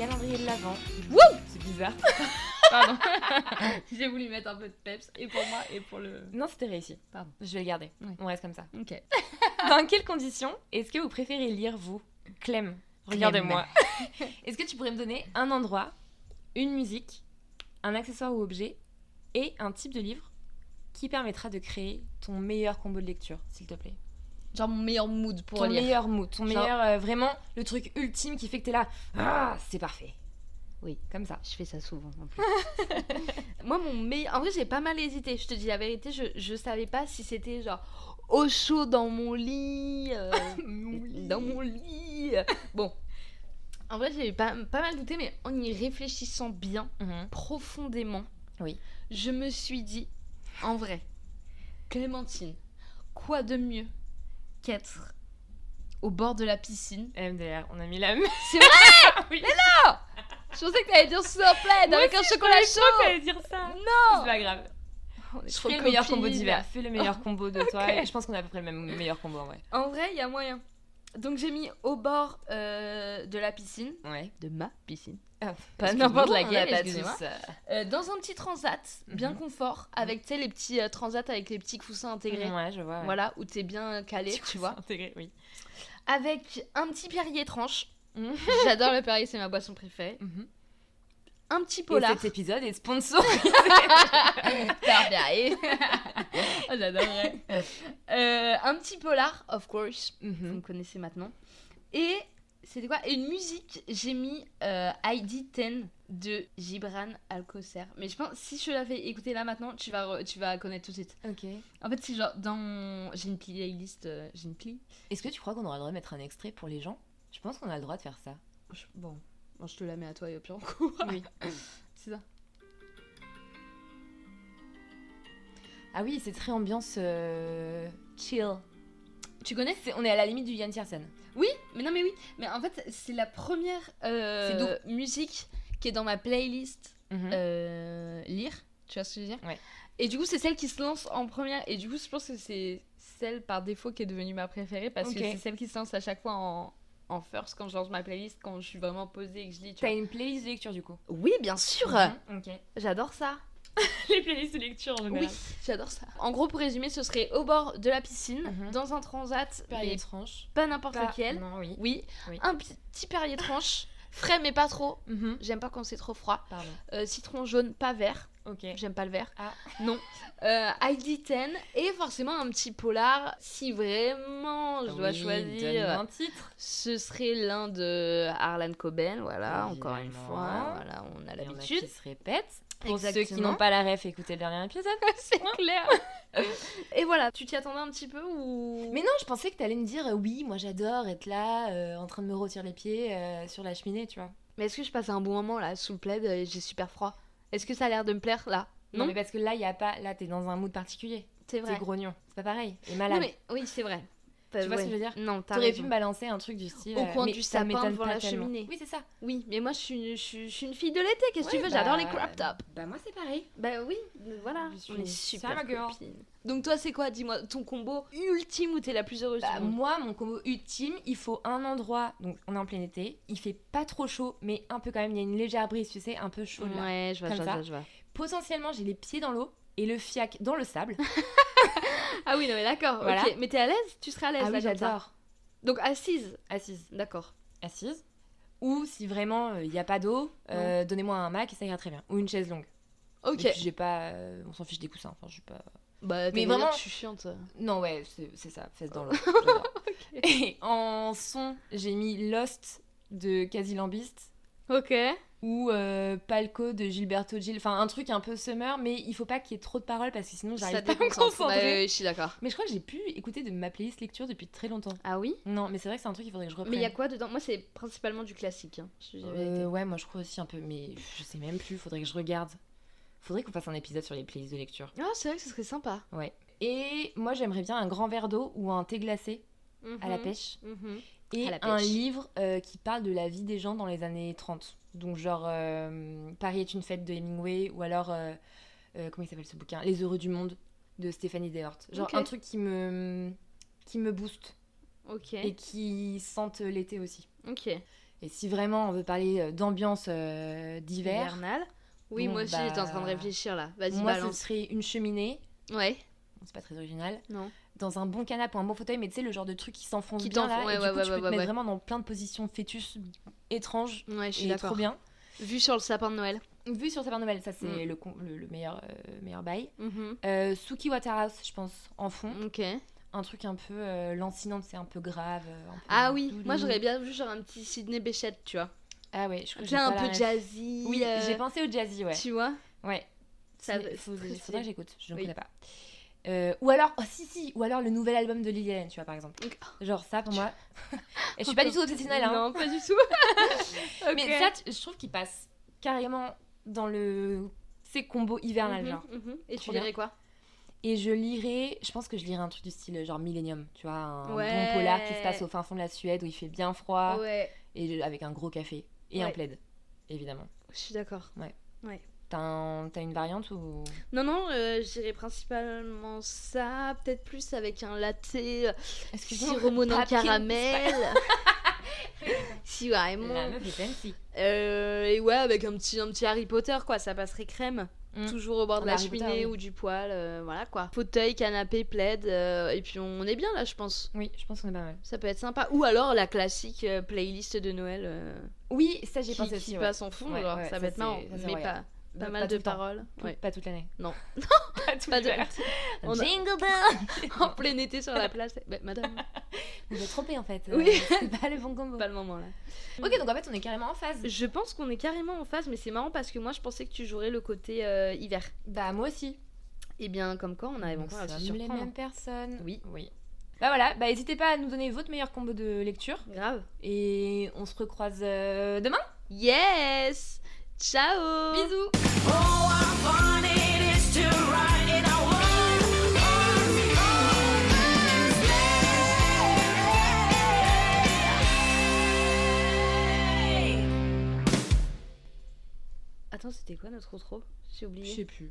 calendrier de l'Avent. Wouh! C'est bizarre. Pardon. J'ai voulu mettre un peu de peps, et pour moi, et pour le... Non, c'était réussi. Pardon. Je vais le garder. Oui. On reste comme ça. Ok. Dans quelles conditions est-ce que vous préférez lire, vous? Clem, regardez-moi. Est-ce que tu pourrais me donner un endroit, une musique, un accessoire ou objet et un type de livre qui permettra de créer ton meilleur combo de lecture, s'il te plaît? Genre mon meilleur mood pour Ton lire. meilleur mood, ton Genre- meilleur... vraiment, le truc ultime qui fait que t'es là. Ah, c'est parfait. Oui. Comme ça. Je fais ça souvent en plus. Moi, mon meilleur... En vrai, j'ai pas mal hésité. Je te dis la vérité, je savais pas si c'était genre au chaud dans mon lit. Dans mon lit. Bon. En vrai, j'ai pas mal douté, mais en y réfléchissant bien, profondément, Oui. je me suis dit, en vrai, Clémentine, quoi de mieux qu'être au bord de la piscine? MDR, on a mis la même. C'est vrai. Oui. Je pensais que t'allais dire s'il te plaît, avec un chocolat chaud. T'allais dire ça. Non. C'est pas grave. On est Je trop fais le meilleur copines. combo d'hiver. Fais le meilleur combo de toi. Ok. Et je pense qu'on a à peu près le même meilleur combo en vrai. En vrai, il y a moyen. Donc j'ai mis au bord de la piscine. Ouais. De ma piscine. Ah, Pas n'importe excuse-nous, laquelle, on a pas excusez-moi. tous, Dans un petit transat, bien confort, avec tu sais les petits transats avec les petits coussins intégrés. Ouais, je vois. Ouais. Voilà, où t'es bien calé, tu vois. Intégré, oui. Avec un petit Perrier tranche. Mhm. J'adore le Perrier, c'est ma boisson préférée. Mhm. Un petit Et polar. cet épisode est sponsor. Perrier. Oh, j'adorerais. Un petit polar, of course. Vous me connaissez maintenant. Et c'était quoi? Et une musique, j'ai mis ID10 de Gibran Alcocer. Mais je pense, si je la fais écouter là maintenant, tu vas connaître tout de suite. Ok. En fait, c'est genre dans... J'ai une playlist, j'ai une pli. Est-ce que tu crois qu'on aura le droit de mettre un extrait pour les gens? Je pense qu'on a le droit de faire ça. Bon, je te la mets à toi et au pire en coup. Oui. C'est ça. Ah oui, c'est très ambiance chill. Tu connais? On est à la limite du Yann Tiersen. Oui, mais non mais oui. Mais en fait, c'est la première musique qui est dans ma playlist lire. Tu vois ce que je veux dire? Ouais. Et du coup, c'est celle qui se lance en première. Et du coup, je pense que c'est celle par défaut qui est devenue ma préférée. Parce que c'est celle qui se lance à chaque fois en first quand je lance ma playlist, quand je suis vraiment posée et que je lis. T'as une playlist de lecture du coup? Oui, bien sûr. Ok. J'adore ça. Les playlists de lecture en général. Oui, j'adore ça. En gros, pour résumer, ce serait au bord de la piscine, dans un transat, Perrier mais tranche. pas n'importe lequel. Non, oui. Oui. Oui. Un petit Perrier tranche, frais mais pas trop. J'aime pas quand c'est trop froid. Pardon. Citron jaune, pas vert. Ok. J'aime pas le vert. Ah. Non. ID10 et forcément un petit polar. Si vraiment je dois choisir, Donne-moi un titre. ce serait l'un de Harlan Coben. Voilà, encore une Évidemment. fois. Voilà, on a Il y en a l'habitude. qui se répètent. Pour ceux qui Exactement. n'ont pas la ref, écoutez le dernier épisode. C'est clair. Et voilà, tu t'y attendais un petit peu ou... Mais non, je pensais que t'allais me dire oui, moi j'adore être là, en train de me rôtir les pieds sur la cheminée, tu vois. Mais est-ce que je passe un bon moment là sous le plaid et j'ai super froid? Est-ce que ça a l'air de me plaire là? Non, mais parce que là, y a pas. Là, t'es dans un mood particulier. C'est vrai. T'es grognon. C'est pas pareil. Et malade. Non mais oui, c'est vrai. Tu vois ce que je veux dire? Non, t'as T'aurais raison. pu me balancer un truc du style. Au coin mais du ça sapin m'étonne devant pas la tellement. cheminée. Oui, c'est ça. Oui, mais moi je suis une fille de l'été, qu'est-ce que tu veux? J'adore les crop tops. Bah, moi, c'est pareil. Bah oui, voilà. Je suis On est une super summer girl. copines. Donc toi, c'est quoi? Dis-moi, ton combo ultime où t'es la plus heureuse Bah, du monde? moi, mon combo ultime, il faut un endroit. Donc, on est en plein été. Il fait pas trop chaud, mais un peu quand même. Il y a une légère brise, tu sais, un peu chaud là. Ouais, je vois, Comme ça. je vois. Potentiellement, j'ai les pieds dans l'eau et le fiac dans le sable. Ah oui, non mais d'accord, Voilà. ok. Mais t'es à l'aise? Tu serais à l'aise Ah là, oui, comme ça. j'adore. Donc assise. Assise. D'accord. Assise. Ou si vraiment il n'y a pas d'eau, donnez-moi un Mac et ça ira très bien. Ou une chaise longue. Ok. Et puis j'ai pas. On s'en fiche des coussins. Enfin, je suis pas. Bah, Mais vraiment, vraiment- je suis chiante. Non, ouais, c'est ça, fesses dans l'eau. J'adore. Et en son, j'ai mis Lost de Quasi Lambiste Ok. ou Palco de Gilberto Gil. Enfin, un truc un peu summer, mais il faut pas qu'il y ait trop de paroles parce que sinon Ça j'arrive pas à me déconcentre. concentrer. Bah, oui, je suis d'accord. Mais je crois que j'ai pu écouter de ma playlist lecture depuis très longtemps. Ah oui? Non, mais c'est vrai que c'est un truc qu'il faudrait que je reprenne. Mais il y a quoi dedans? Moi, c'est principalement du classique. Hein. Je dis la vérité. Ouais, moi je crois aussi un peu, mais je sais même plus, faudrait que je regarde. Faudrait qu'on fasse un épisode sur les playlists de lecture. Ah, c'est vrai que ce serait sympa. Ouais. Et moi j'aimerais bien un grand verre d'eau ou un thé glacé à la pêche. Et À la un pêche. livre qui parle de la vie des gens dans les années 30. Donc genre Paris est une fête de Hemingway ou alors, comment il s'appelle ce bouquin? Les heureux du monde de Stéphanie Dehort. Genre Ok. un truc qui me booste Ok. et qui sente l'été aussi. Ok. Et si vraiment on veut parler d'ambiance d'hiver, Hivernal. Oui, Bon, moi aussi, bah, j'étais en train de réfléchir là. Vas-y, moi ce balance. serait une cheminée. Ouais, Bon, c'est pas très original. non. Dans un bon canapé ou un bon fauteuil, mais tu sais, le genre de truc qui s'enfonce Qui bien t'enfonce, là. ouais, et du ouais, coup, ouais, tu peux ouais, te mettre ouais. vraiment dans plein de positions fœtus étranges. Ouais, je suis Et d'accord. trop bien. Vu sur le sapin de Noël. Vu sur Sapin de Noël, ça c'est le meilleur bail. Mhm. Suki Waterhouse, je pense, en fond. Ok. Un truc un peu lancinant, c'est un peu grave. Un peu Ah oui, doudou. moi j'aurais bien vu genre un petit Sydney Bechet, tu vois. Ah ouais, je crois que Tu sais, un peu jazzy. Oui, j'ai pensé au jazzy, ouais. Tu vois. Ouais. Ça Il c'est très faudrait stylé. que j'écoute, je ne Oui. connais pas. Ou alors, ou alors le nouvel album de Lily Allen, tu vois, par exemple. Ok. Genre ça pour moi. Et je suis pas du tout obsessionnelle, hein. Non, pas du tout. Ok. Mais ça, je trouve qu'il passe carrément dans le combo hivernal, genre. Et Trop tu dirais quoi? Et je pense que je lirais un truc du style genre Millennium, tu vois, un Ouais. bon polar qui se passe au fin fond de la Suède où il fait bien froid Ouais, et avec un gros café et un Ouais. plaid, évidemment. je suis d'accord. T'as une variante ou Non, non, je dirais principalement ça. Peut-être plus avec un latte sirop monin pas pris- caramel. Si, vraiment. La meuf est fancy. Et ouais, avec un petit Harry Potter, quoi. Ça passerait crème. Mm. Toujours au bord de Bah, la Harry Potter, cheminée oui. ou du poêle. Voilà, quoi. Fauteuil, canapé, plaid. Et puis on est bien là, je pense. Oui, je pense qu'on est pas mal. Ça peut être sympa. Ou alors la classique playlist de Noël Oui, ça j'ai qui, pensé qui aussi. Ouais. passe en fond. Ouais, genre, ouais, ça ça, va être c'est- marrant. ça, c'est Mais royal. pas Pas mal tout de le temps. paroles. Ouais. Pas toute l'année. Non. Pas toute Pas de- l'heure. On a- Jingle bell. En plein été sur la place. Bah, madame, Vous êtes trompé en fait. Oui. C'est pas le bon combo. pas le moment là. Ok, donc en fait on est carrément en phase. Je pense qu'on est carrément en phase, mais c'est marrant parce que moi je pensais que tu jouerais le côté hiver. Bah moi aussi. Et bien, comme quoi, on arrive Nous encore à se sommes les surprendre. mêmes personnes. Oui. Oui. Bah voilà, bah n'hésitez pas à nous donner votre meilleur combo de lecture. Grave. Et on se recroise demain. Yes. Ciao. Bisous. Attends, c'était quoi notre outro? J'ai oublié. Je sais plus.